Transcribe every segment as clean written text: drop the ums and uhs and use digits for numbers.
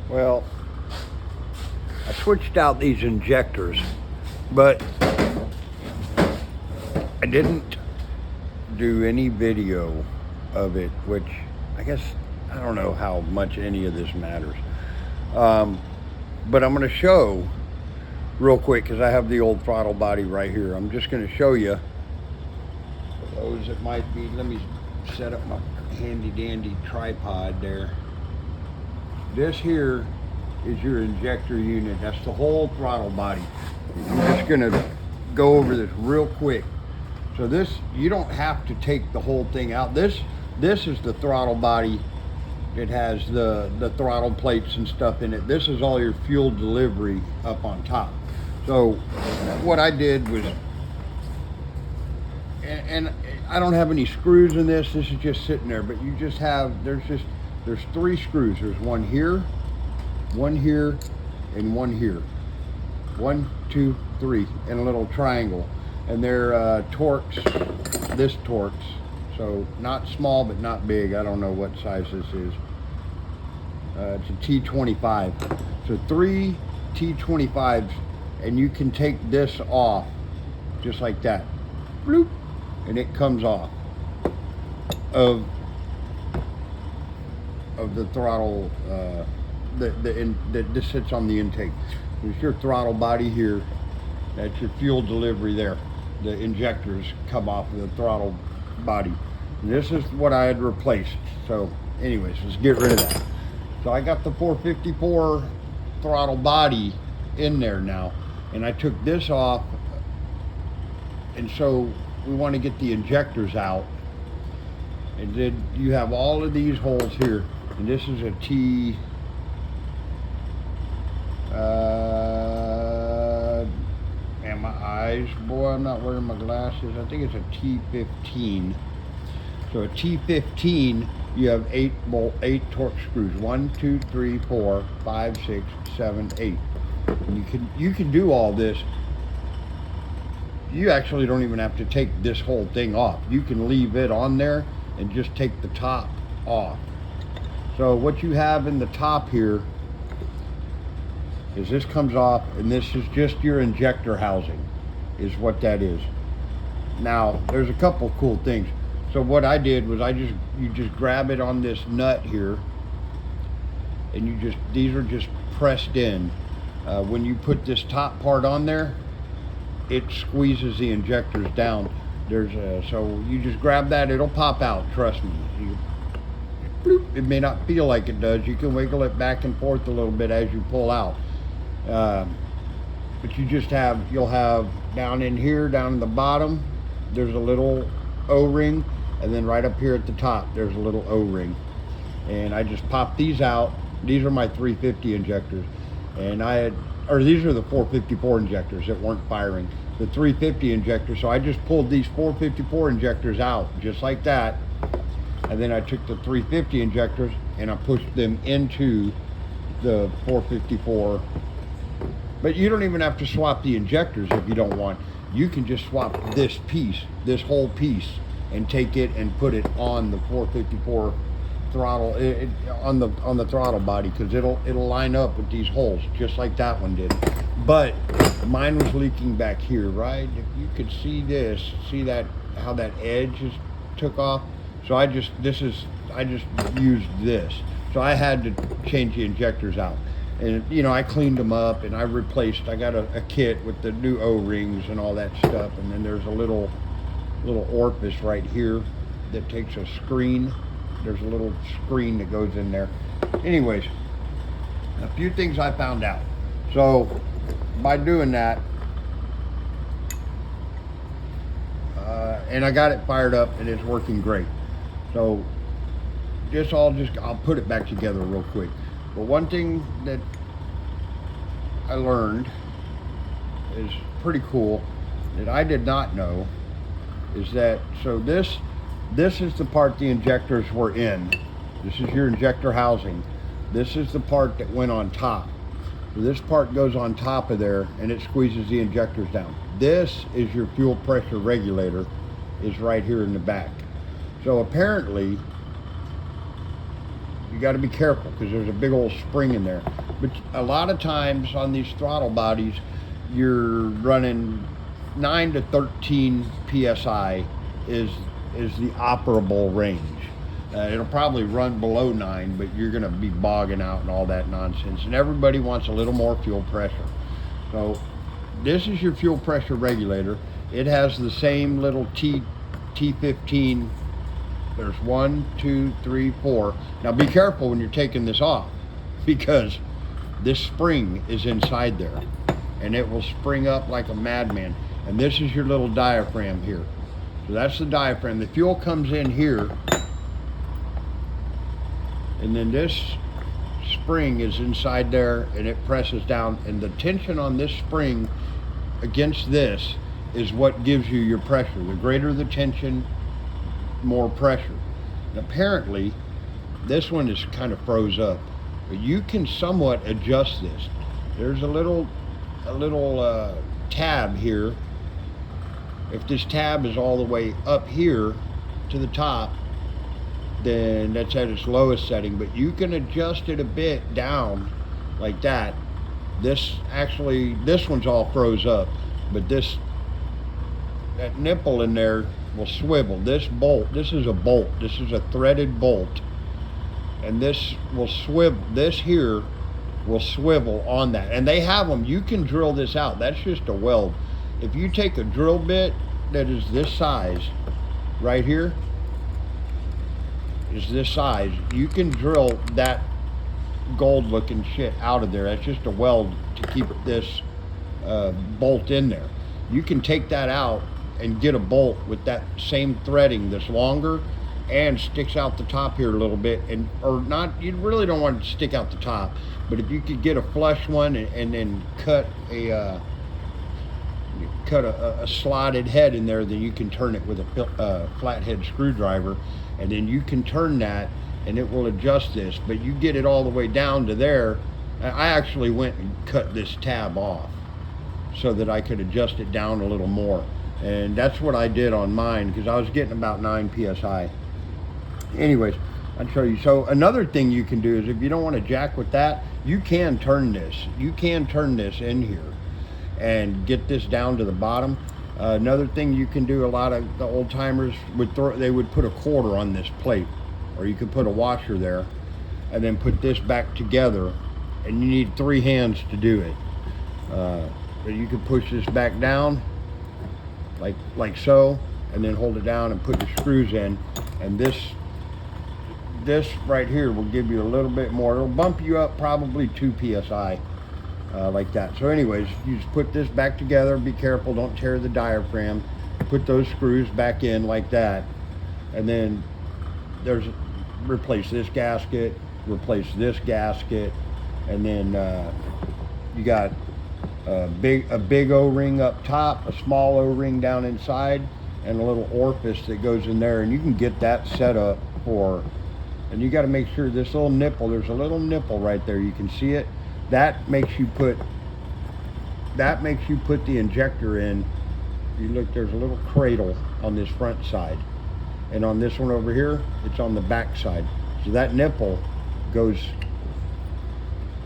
Well, I switched out these injectors, but I didn't do any video of it, which I guess I don't know how much any of this matters. But I'm going to show real quick because I have the old throttle body right here. I'm just going to show you for those that might be. Let me set up my handy dandy tripod there. This here is your injector unit. That's the whole throttle body. I'm just going to go over this real quick. So this, you don't have to take the whole thing out. This is the throttle body. It has the throttle plates and stuff in it. This is all your fuel delivery up on top. So what I did was, and I don't have any screws in this. This is just sitting there, but you just have, there's 3 screws. There's one here, and one here. 1, 2, 3, and a little triangle. And they're Torx, this Torx. So not small, but not big. I don't know what size this is. It's a T25. So 3 T25s, and you can take this off just like that. Bloop, and it comes off of the throttle that sits on the intake. There's your throttle body here. That's your fuel delivery there. The injectors come off of the throttle body. And this is what I had replaced. So anyways, let's get rid of that. So I got the 454 throttle body in there now, and I took this off, and so we want to get the injectors out. And then you have all of these holes here, and this is a T and my eyes, boy, I'm not wearing my glasses. I think it's a T15. So a T15, you have 8 Torx screws. 1, 2, 3, 4, 5, 6, 7, 8. And you can do all this. You actually don't even have to take this whole thing off. You can leave it on there and just take the top off. So what you have in the top here is this comes off, and this is just your injector housing, is what that is. Now there's a couple cool things. So what I did was you just grab it on this nut here, and these are just pressed in. When you put this top part on there, it squeezes the injectors down. So you just grab that, it'll pop out, trust me. It may not feel like it does. You can wiggle it back and forth a little bit as you pull out. But you'll have down in here, down in the bottom, there's a little O-ring, and then right up here at the top, there's a little O-ring. And I just popped these out. These are my 350 injectors. And these are the 454 injectors that weren't firing. The 350 injectors, so I just pulled these 454 injectors out, just like that. And then I took the 350 injectors and I pushed them into the 454. But you don't even have to swap the injectors if you don't want. You can just swap this whole piece, and take it and put it on the 454 throttle, on the throttle body, because it'll line up with these holes just like that one did. But mine was leaking back here, right? If you could see this, how that edge took off. So I just used this. So I had to change the injectors out. And I cleaned them up, and I got a kit with the new O-rings and all that stuff. And then there's a little orifice right here that takes a screen. There's a little screen that goes in there. Anyways, a few things I found out. So by doing that, and I got it fired up, and it's working great. So I'll put it back together real quick. But one thing that I learned is pretty cool that I did not know is that, so this is the part the injectors were in. This is your injector housing. This is the part that went on top. So this part goes on top of there, and it squeezes the injectors down. This is your fuel pressure regulator, is right here in the back. So apparently, you you got to be careful because there's a big old spring in there. But a lot of times on these throttle bodies, you're running 9 to 13 psi is the operable range. It'll probably run below 9, but you're going to be bogging out and all that nonsense. And everybody wants a little more fuel pressure. So this is your fuel pressure regulator. It has the same little T15. There's 1, 2, 3, 4. Now be careful when you're taking this off because this spring is inside there and it will spring up like a madman. And this is your little diaphragm here. So that's the diaphragm. The fuel comes in here, and then this spring is inside there and it presses down, and the tension on this spring against this is what gives you your pressure. The greater the tension, more pressure. And apparently this one is kind of froze up, but you can somewhat adjust this. There's a little tab here. If this tab is all the way up here to the top, then that's at its lowest setting, but you can adjust it a bit down like that. This one's all froze up, but that nipple in there will swivel. This bolt, this is a bolt, this is a threaded bolt, and this will swivel. This here will swivel on that, and they have them. You can drill this out. That's just a weld. If you take a drill bit that is this size right here, is this size, you can drill that gold looking shit out of there. That's just a weld to keep this bolt in there. You can take that out and get a bolt with that same threading that's longer and sticks out the top here a little bit, or not, you really don't want it to stick out the top, but if you could get a flush one and then cut a slotted head in there, then you can turn it with a flathead screwdriver, and then you can turn that and it will adjust this. But you get it all the way down to there. I actually went and cut this tab off so that I could adjust it down a little more, and that's what I did on mine because I was getting about 9 psi. Anyways, I'll show you. So another thing you can do is if you don't want to jack with that, you can turn this. You can turn this in here and get this down to the bottom. Another thing you can do, a lot of the old timers they would put a quarter on this plate, or you could put a washer there and then put this back together, and you need 3 hands to do it. But you can push this back down like so, and then hold it down and put your screws in, and this right here will give you a little bit more. It'll bump you up probably 2 psi. Like that. So anyways, you just put this back together. Be careful, don't tear the diaphragm. Put those screws back in like that, and then replace this gasket, replace this gasket, and then you got a big O-ring up top, a small O-ring down inside, and a little orifice that goes in there, and you can get that set up for. And you got to make sure this little nipple, there's a little nipple right there, you can see it. That makes you put the injector in. You look, there's a little cradle on this front side, and on this one over here, it's on the back side. So that nipple goes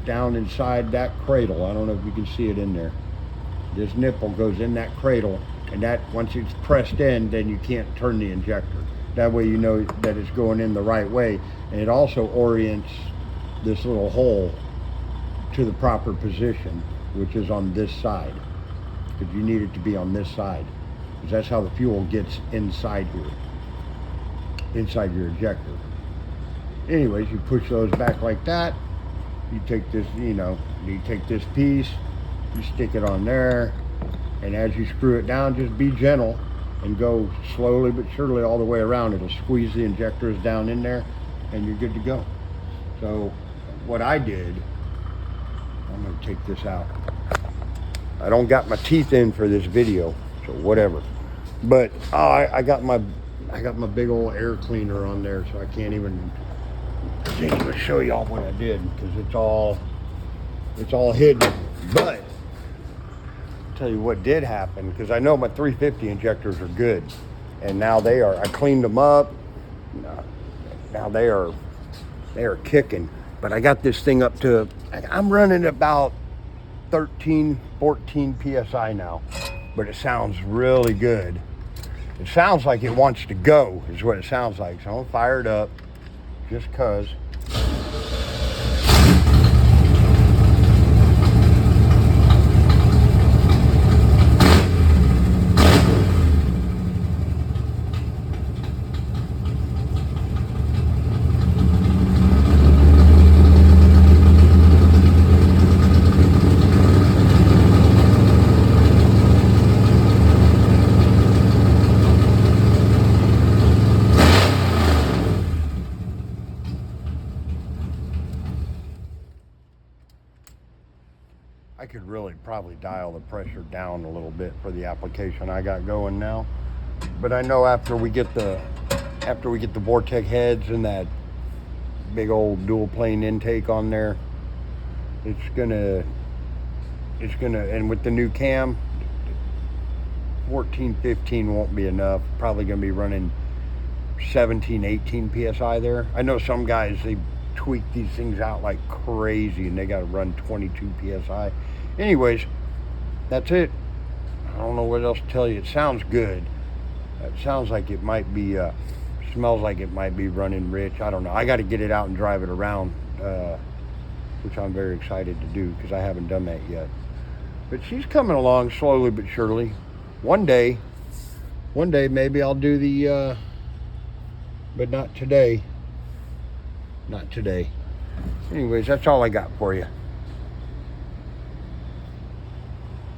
down inside that cradle. I don't know if you can see it in there. This nipple goes in that cradle, and that once it's pressed in, then you can't turn the injector. That way you know that it's going in the right way, and it also orients this little hole to the proper position, which is on this side, because you need it to be on this side, because that's how the fuel gets inside here, inside your injector. Anyways, you push those back like that. You take this, you take this piece, you stick it on there, and as you screw it down, just be gentle and go slowly but surely all the way around. It'll squeeze the injectors down in there, and you're good to go. So what I did, I'm gonna take this out. I don't got my teeth in for this video, so whatever. But I got my big old air cleaner on there, so I can't even show y'all what I did because it's all hidden. But I'll tell you what did happen, because I know my 350 injectors are good, and now they are. I cleaned them up. Now they are They are kicking. But I got this thing up to, I'm running about 13, 14 PSI now. But it sounds really good. It sounds like it wants to go, is what it sounds like. So I'm gonna fire it up, just cause. I could really probably dial the pressure down a little bit for the application I got going now. But I know after we get the Vortec heads and that big old dual plane intake on there, it's gonna, and with the new cam, 14, 15 won't be enough. Probably gonna be running 17, 18 PSI there. I know some guys, they tweak these things out like crazy and they got to run 22 PSI. Anyways, that's it. I don't know what else to tell you. It sounds good. It sounds like it might be, smells like it might be running rich. I don't know. I got to get it out and drive it around, which I'm very excited to do because I haven't done that yet. But she's coming along slowly but surely. One day maybe I'll do the, but not today. Not today. Anyways, that's all I got for you.